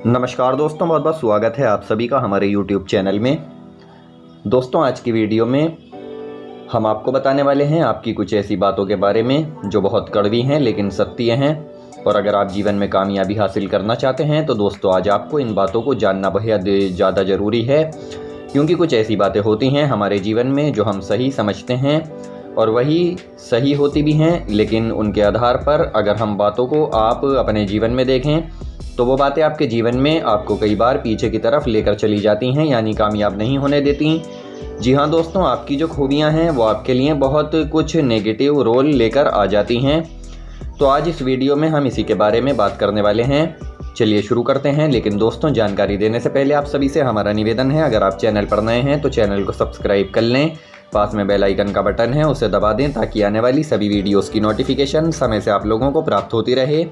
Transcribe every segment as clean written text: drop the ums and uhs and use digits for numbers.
नमस्कार दोस्तों, बहुत बहुत स्वागत है आप सभी का हमारे YouTube चैनल में। दोस्तों, आज की वीडियो में हम आपको बताने वाले हैं आपकी कुछ ऐसी बातों के बारे में जो बहुत कड़वी हैं लेकिन सत्य हैं। और अगर आप जीवन में कामयाबी हासिल करना चाहते हैं तो दोस्तों आज आपको इन बातों को जानना बेहद ज़्यादा ज़रूरी है, क्योंकि कुछ ऐसी बातें होती हैं हमारे जीवन में जो हम सही समझते हैं और वही सही होती भी हैं, लेकिन उनके आधार पर अगर हम बातों को आप अपने जीवन में देखें तो वो बातें आपके जीवन में आपको कई बार पीछे की तरफ लेकर चली जाती हैं, यानी कामयाब नहीं होने देती। जी हाँ दोस्तों, आपकी जो खूबियाँ हैं वो आपके लिए बहुत कुछ नेगेटिव रोल लेकर आ जाती हैं। तो आज इस वीडियो में हम इसी के बारे में बात करने वाले हैं। चलिए शुरू करते हैं। लेकिन दोस्तों, जानकारी देने से पहले आप सभी से हमारा निवेदन है, अगर आप चैनल पर नए हैं तो चैनल को सब्सक्राइब कर लें। पास में बेल आइकन का बटन है, उसे दबा दें ताकि आने वाली सभी वीडियोस की नोटिफिकेशन समय से आप लोगों को प्राप्त होती रहे।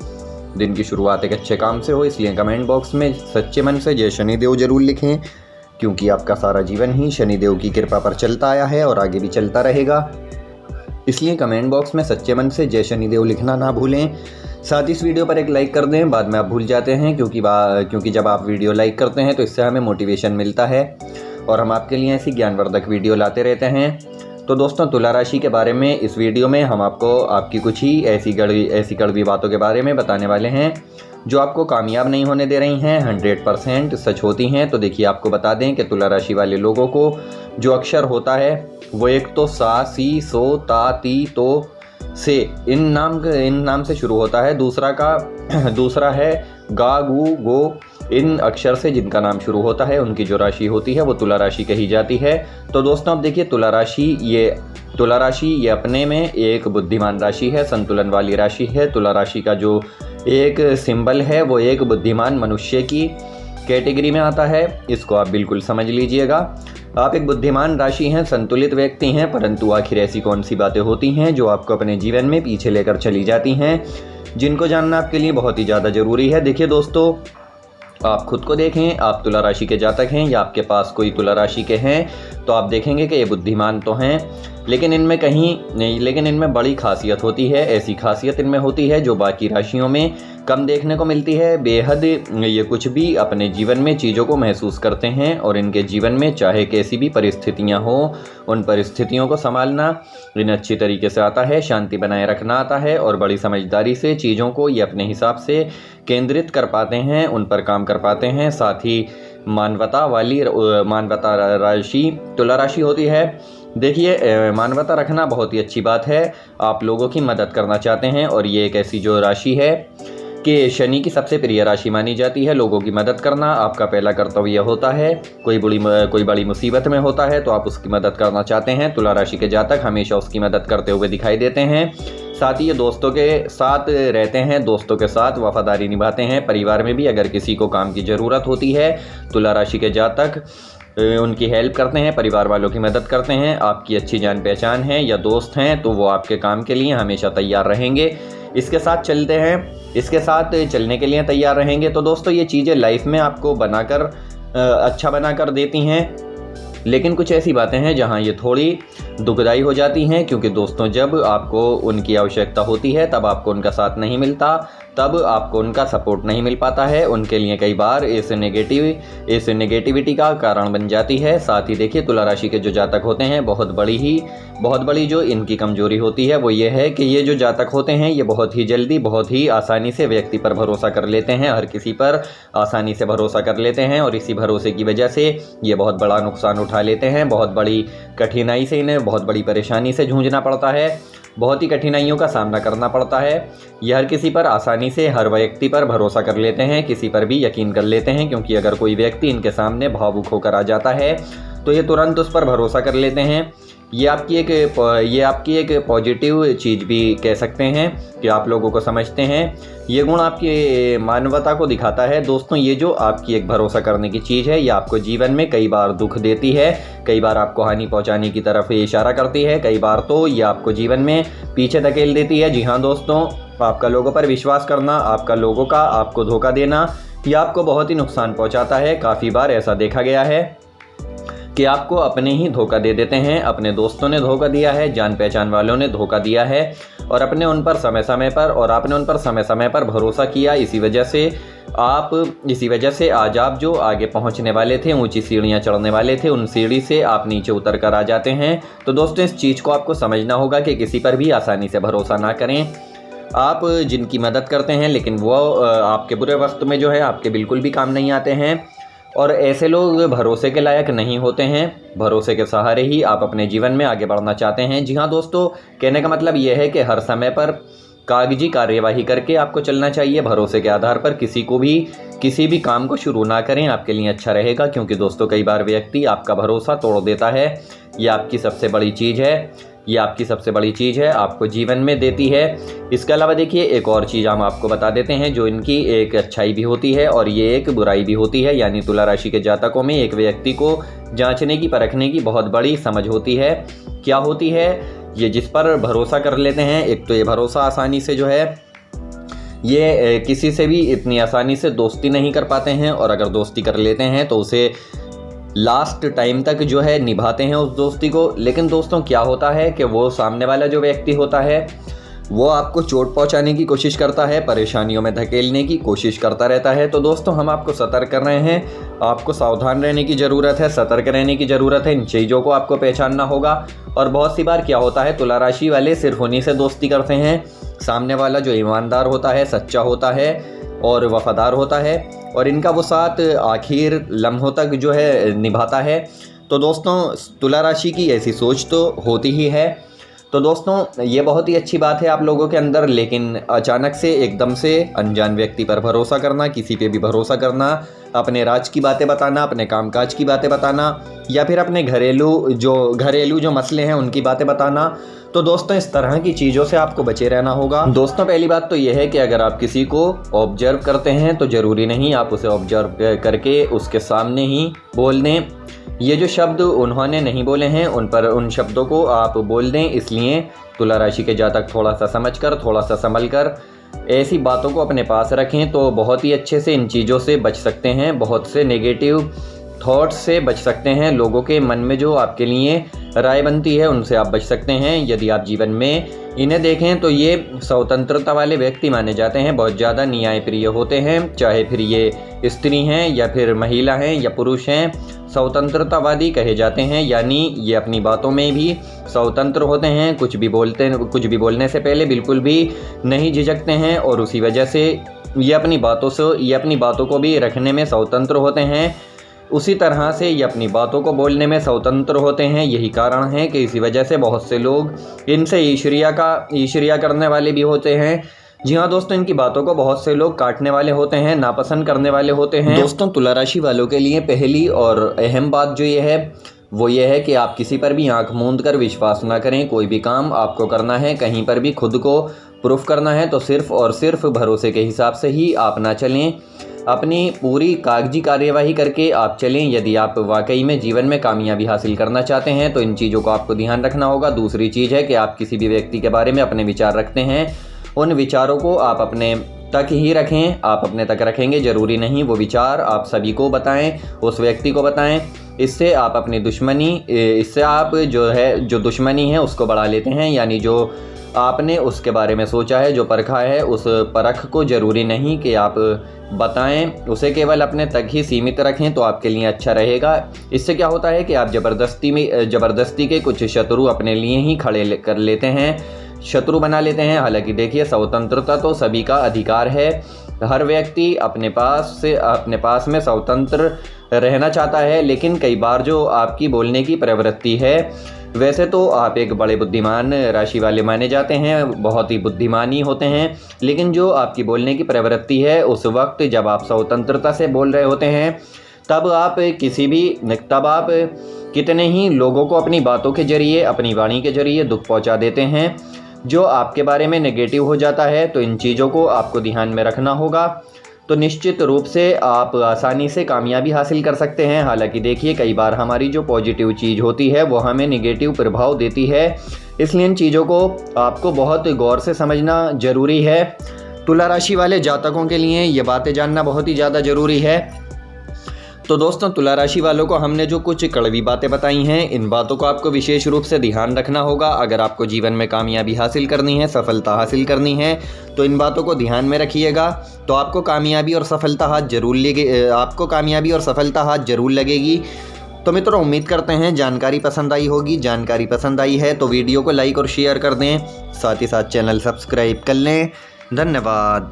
दिन की शुरुआत एक अच्छे काम से हो, इसलिए कमेंट बॉक्स में सच्चे मन से जय शनिदेव जरूर लिखें, क्योंकि आपका सारा जीवन ही शनिदेव की कृपा पर चलता आया है और आगे भी चलता रहेगा। इसलिए कमेंट बॉक्स में सच्चे मन से जय शनिदेव लिखना ना भूलें। साथ ही इस वीडियो पर एक लाइक कर दें, बाद में आप भूल जाते हैं क्योंकि जब आप वीडियो लाइक करते हैं तो इससे हमें मोटिवेशन मिलता है और हम आपके लिए ऐसी ज्ञानवर्धक वीडियो लाते रहते हैं। तो दोस्तों, तुला राशि के बारे में इस वीडियो में हम आपको आपकी कुछ ही ऐसी कड़वी बातों के बारे में बताने वाले हैं जो आपको कामयाब नहीं होने दे रही हैं, 100% सच होती हैं। तो देखिए, आपको बता दें कि तुला राशि वाले लोगों को जो अक्षर होता है वो एक तो सा, सी, सो, ता, ती, तो, से इन नाम से शुरू होता है। दूसरा है गा, गु, गो। इन अक्षर से जिनका नाम शुरू होता है उनकी जो राशि होती है वो तुला राशि कही जाती है। तो दोस्तों, अब देखिए, तुला राशि ये अपने में एक बुद्धिमान राशि है, संतुलन वाली राशि है। तुला राशि का जो एक सिंबल है वो एक बुद्धिमान मनुष्य की कैटेगरी में आता है। इसको आप बिल्कुल समझ लीजिएगा। आप एक बुद्धिमान राशि हैं, संतुलित व्यक्ति हैं, परंतु आखिर ऐसी कौन सी बातें होती हैं जो आपको अपने जीवन में पीछे लेकर चली जाती हैं, जिनको जानना आपके लिए बहुत ही ज़्यादा ज़रूरी है। देखिए दोस्तों, आप खुद को देखें, आप तुला राशि के जातक हैं या आपके पास कोई तुला राशि के हैं तो आप देखेंगे कि ये बुद्धिमान तो हैं, लेकिन इनमें बड़ी खासियत होती है। ऐसी खासियत इनमें होती है जो बाकी राशियों में कम देखने को मिलती है। बेहद ये कुछ भी अपने जीवन में चीज़ों को महसूस करते हैं और इनके जीवन में चाहे कैसी भी परिस्थितियां हो, उन परिस्थितियों को संभालना इन्हें अच्छी तरीके से आता है, शांति बनाए रखना आता है और बड़ी समझदारी से चीज़ों को ये अपने हिसाब से केंद्रित कर पाते हैं, उन पर काम कर पाते हैं। साथ ही मानवता राशि तुला राशि होती है। देखिए, मानवता रखना बहुत ही अच्छी बात है। आप लोगों की मदद करना चाहते हैं और ये एक ऐसी जो राशि है कि शनि की सबसे प्रिय राशि मानी जाती है। लोगों की मदद करना आपका पहला कर्तव्य होता है। कोई बड़ी मुसीबत में होता है तो आप उसकी मदद करना चाहते हैं। तुला राशि के जातक हमेशा उसकी मदद करते हुए दिखाई देते हैं। साथ ही ये दोस्तों के साथ रहते हैं, दोस्तों के साथ वफादारी निभाते हैं। परिवार में भी अगर किसी को काम की ज़रूरत होती है, तुला राशि के जातक उनकी हेल्प करते हैं, परिवार वालों की मदद करते हैं। आपकी अच्छी जान पहचान है या दोस्त हैं तो वो आपके काम के लिए हमेशा तैयार रहेंगे। इसके साथ चलने के लिए तैयार रहेंगे। तो दोस्तों, ये चीज़ें लाइफ में आपको अच्छा बनाकर देती हैं, लेकिन कुछ ऐसी बातें हैं जहां ये थोड़ी दुखदाई हो जाती हैं, क्योंकि दोस्तों जब आपको उनकी आवश्यकता होती है तब आपको उनका साथ नहीं मिलता, तब आपको उनका सपोर्ट नहीं मिल पाता है। उनके लिए कई बार इस नेगेटिविटी का कारण बन जाती है। साथ ही देखिए, तुला राशि के जो जातक होते हैं बहुत बड़ी जो इनकी कमजोरी होती है वो ये है कि ये जो जातक होते हैं ये बहुत ही जल्दी, बहुत ही आसानी से व्यक्ति पर भरोसा कर लेते हैं, हर किसी पर आसानी से भरोसा कर लेते हैं और इसी भरोसे की वजह से ये बहुत बड़ा नुकसान उठा लेते हैं। बहुत बड़ी कठिनाई से इन्हें बहुत बड़ी परेशानी से जूझना पड़ता है, बहुत ही कठिनाइयों का सामना करना पड़ता है। यह हर किसी पर आसानी से, हर व्यक्ति पर भरोसा कर लेते हैं, किसी पर भी यकीन कर लेते हैं, क्योंकि अगर कोई व्यक्ति इनके सामने भावुक होकर आ जाता है तो ये तुरंत उस पर भरोसा कर लेते हैं। ये आपकी एक पॉजिटिव चीज़ भी कह सकते हैं कि आप लोगों को समझते हैं। ये गुण आपकी मानवता को दिखाता है। दोस्तों, ये जो आपकी एक भरोसा करने की चीज़ है ये आपको जीवन में कई बार दुख देती है, कई बार आपको हानि पहुंचाने की तरफ इशारा करती है, कई बार तो ये आपको जीवन में पीछे धकेल देती है। जी हाँ दोस्तों, आपका लोगों पर विश्वास करना, आपको धोखा देना, यह आपको बहुत ही नुकसान पहुँचाता है। काफ़ी बार ऐसा देखा गया है कि आपको अपने ही धोखा दे देते हैं, अपने दोस्तों ने धोखा दिया है, जान पहचान वालों ने धोखा दिया है और आपने उन पर समय समय पर भरोसा किया। इसी वजह से आज आप जो आगे पहुंचने वाले थे, ऊंची सीढ़ियां चढ़ने वाले थे, उन सीढ़ी से आप नीचे उतर कर आ जाते हैं। तो दोस्तों इस चीज़ को आपको समझना होगा कि किसी पर भी आसानी से भरोसा ना करें। आप जिनकी मदद करते हैं लेकिन वो आपके बुरे वक्त में जो है आपके बिल्कुल भी काम नहीं आते हैं और ऐसे लोग भरोसे के लायक नहीं होते हैं। भरोसे के सहारे ही आप अपने जीवन में आगे बढ़ना चाहते हैं। जी हाँ दोस्तों, कहने का मतलब यह है कि हर समय पर कागजी कार्यवाही करके आपको चलना चाहिए। भरोसे के आधार पर किसी भी काम को शुरू ना करें, आपके लिए अच्छा रहेगा। क्योंकि दोस्तों कई बार व्यक्ति आपका भरोसा तोड़ देता है। ये आपकी सबसे बड़ी चीज़ है, आपको जीवन में देती है। इसके अलावा देखिए एक और चीज़ हम आपको बता देते हैं जो इनकी एक अच्छाई भी होती है और ये एक बुराई भी होती है। यानी तुला राशि के जातकों में एक व्यक्ति को जांचने की, परखने की बहुत बड़ी समझ होती है। क्या होती है? ये जिस पर भरोसा कर लेते हैं, एक तो ये भरोसा आसानी से जो है ये किसी से भी इतनी आसानी से दोस्ती नहीं कर पाते हैं और अगर दोस्ती कर लेते हैं तो उसे लास्ट टाइम तक जो है निभाते हैं उस दोस्ती को। लेकिन दोस्तों क्या होता है कि वो सामने वाला जो व्यक्ति होता है वो आपको चोट पहुंचाने की कोशिश करता है, परेशानियों में धकेलने की कोशिश करता रहता है। तो दोस्तों हम आपको सतर्क कर रहे हैं, आपको सावधान रहने की ज़रूरत है, सतर्क रहने की ज़रूरत है। इन चीज़ों को आपको पहचानना होगा। और बहुत सी बार क्या होता है, तुला राशि वाले सिर्फ उन्हीं से दोस्ती करते हैं, सामने वाला जो ईमानदार होता है, सच्चा होता है और वफादार होता है और इनका वो साथ आखिर लम्हों तक जो है निभाता है। तो दोस्तों तुला राशि की ऐसी सोच तो होती ही है। तो दोस्तों ये बहुत ही अच्छी बात है आप लोगों के अंदर। लेकिन अचानक से एकदम से अनजान व्यक्ति पर भरोसा करना, किसी पे भी भरोसा करना, अपने राज की बातें बताना, अपने कामकाज की बातें बताना या फिर अपने घरेलू जो मसले हैं उनकी बातें बताना। तो दोस्तों इस तरह की चीज़ों से आपको बचे रहना होगा। दोस्तों पहली बात तो यह है कि अगर आप किसी को ऑब्जर्व करते हैं तो ज़रूरी नहीं आप उसे ऑब्जर्व करके उसके सामने ही बोल दें। ये जो शब्द उन्होंने नहीं बोले हैं उन शब्दों को आप बोल दें। इसलिए तुला राशि के जातक थोड़ा सा समझ कर, थोड़ा सा संभल कर ऐसी बातों को अपने पास रखें तो बहुत ही अच्छे से इन चीज़ों से बच सकते हैं। बहुत से नेगेटिव थॉट्स से बच सकते हैं। लोगों के मन में जो आपके लिए राय बनती है उनसे आप बच सकते हैं। यदि आप जीवन में इन्हें देखें तो ये स्वतंत्रता वाले व्यक्ति माने जाते हैं, बहुत ज़्यादा न्याय प्रिय होते हैं। चाहे फिर ये स्त्री हैं या फिर महिला हैं या पुरुष हैं, स्वतंत्रतावादी कहे जाते हैं। यानी ये अपनी बातों में भी स्वतंत्र होते हैं, कुछ भी बोलने से पहले बिल्कुल भी नहीं झिझकते हैं और उसी वजह से ये अपनी बातों को भी रखने में स्वतंत्र होते हैं। उसी तरह से ये अपनी बातों को बोलने में स्वतंत्र होते हैं। यही कारण है कि इसी वजह से बहुत से लोग इनसे ईर्ष्या करने वाले भी होते हैं। जी हाँ दोस्तों, इनकी बातों को बहुत से लोग काटने वाले होते हैं, नापसंद करने वाले होते हैं। दोस्तों तुला राशि वालों के लिए पहली और अहम बात जो ये है वो ये है कि आप किसी पर भी आंख मूंद कर विश्वास ना करें। कोई भी काम आपको करना है, कहीं पर भी खुद को प्रूफ करना है तो सिर्फ और सिर्फ भरोसे के हिसाब से ही आप ना चलें। अपनी पूरी कागजी कार्यवाही करके आप चलें। यदि आप वाकई में जीवन में कामयाबी हासिल करना चाहते हैं तो इन चीज़ों को आपको ध्यान रखना होगा। दूसरी चीज़ है कि आप किसी भी व्यक्ति के बारे में अपने विचार रखते हैं, उन विचारों को आप अपने तक ही रखें। आप अपने तक रखेंगे, ज़रूरी नहीं वो विचार आप सभी को बताएं, उस व्यक्ति को बताएं। इससे आप अपनी जो दुश्मनी है उसको बढ़ा लेते हैं। यानी जो आपने उसके बारे में सोचा है, जो परखा है, उस परख को ज़रूरी नहीं कि आप बताएं, उसे केवल अपने तक ही सीमित रखें तो आपके लिए अच्छा रहेगा। इससे क्या होता है कि आप ज़बरदस्ती के कुछ शत्रु अपने लिए ही खड़े कर लेते हैं, शत्रु बना लेते हैं। हालांकि देखिए स्वतंत्रता तो सभी का अधिकार है, हर व्यक्ति अपने पास में स्वतंत्र रहना चाहता है। लेकिन कई बार जो आपकी बोलने की प्रवृत्ति है, वैसे तो आप एक बड़े बुद्धिमान राशि वाले माने जाते हैं, बहुत ही बुद्धिमानी होते हैं, लेकिन जो आपकी बोलने की प्रवृत्ति है उस वक्त जब आप स्वतंत्रता से बोल रहे होते हैं तब आप कितने ही लोगों को अपनी बातों के जरिए, अपनी वाणी के जरिए दुख पहुंचा देते हैं जो आपके बारे में नेगेटिव हो जाता है। तो इन चीज़ों को आपको ध्यान में रखना होगा तो निश्चित रूप से आप आसानी से कामयाबी हासिल कर सकते हैं। हालांकि देखिए कई बार हमारी जो पॉजिटिव चीज़ होती है वो हमें नेगेटिव प्रभाव देती है, इसलिए इन चीज़ों को आपको बहुत गौर से समझना ज़रूरी है। तुला राशि वाले जातकों के लिए ये बातें जानना बहुत ही ज़्यादा ज़रूरी है। तो दोस्तों तुला राशि वालों को हमने जो कुछ कड़वी बातें बताई हैं, इन बातों को आपको विशेष रूप से ध्यान रखना होगा। अगर आपको जीवन में कामयाबी हासिल करनी है, सफलता हासिल करनी है, तो इन बातों को ध्यान में रखिएगा। तो आपको कामयाबी और सफलता हाथ जरूर लगेगी। तो मित्रों, उम्मीद करते हैं जानकारी पसंद आई होगी। जानकारी पसंद आई है तो वीडियो को लाइक और शेयर कर दें, साथ ही साथ चैनल सब्सक्राइब कर लें। धन्यवाद।